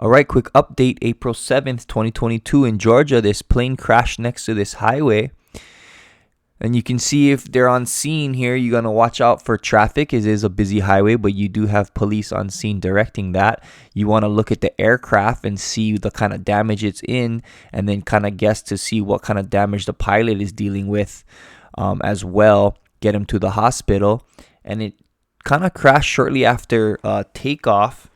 All right, quick update. April 7th, 2022 in Georgia, this plane crashed next to this highway. And you can see if they're on scene here, you're going to watch out for traffic. It is a busy highway, but you do have police on scene directing that. You want to look at the aircraft and see the kind of damage it's in, and then kind of guess to see what kind of damage the pilot is dealing with as well. Get him to the hospital. And it kind of crashed shortly after takeoff,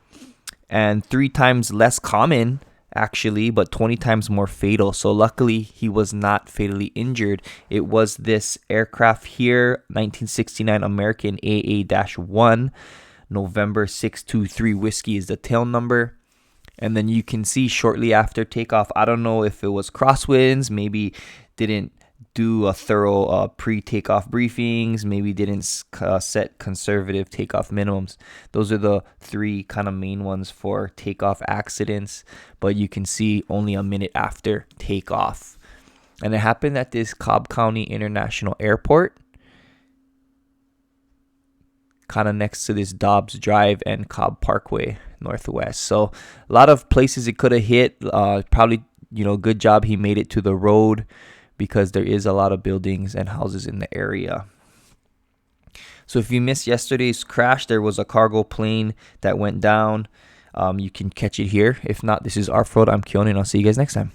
and 3 times less common actually, but 20 times more fatal. So luckily he was not fatally injured. It was this aircraft here, 1969 American AA-1, November 623 whiskey is the tail number. And then you can see shortly after takeoff, I don't know if it was crosswinds, maybe didn't do a thorough pre-takeoff briefings, maybe didn't set conservative takeoff minimums. Those are the 3 kind of main ones for takeoff accidents, but you can see only a minute after takeoff. And it happened at this Cobb County International Airport, kind of next to this Dobbs Drive and Cobb Parkway Northwest. So a lot of places it could have hit. Probably, good job he made it to the road, because there is a lot of buildings and houses in the area. So if you missed yesterday's crash, there was a cargo plane that went down. You can catch it here. If not, this is Arfroad. I'm Keone, and I'll see you guys next time.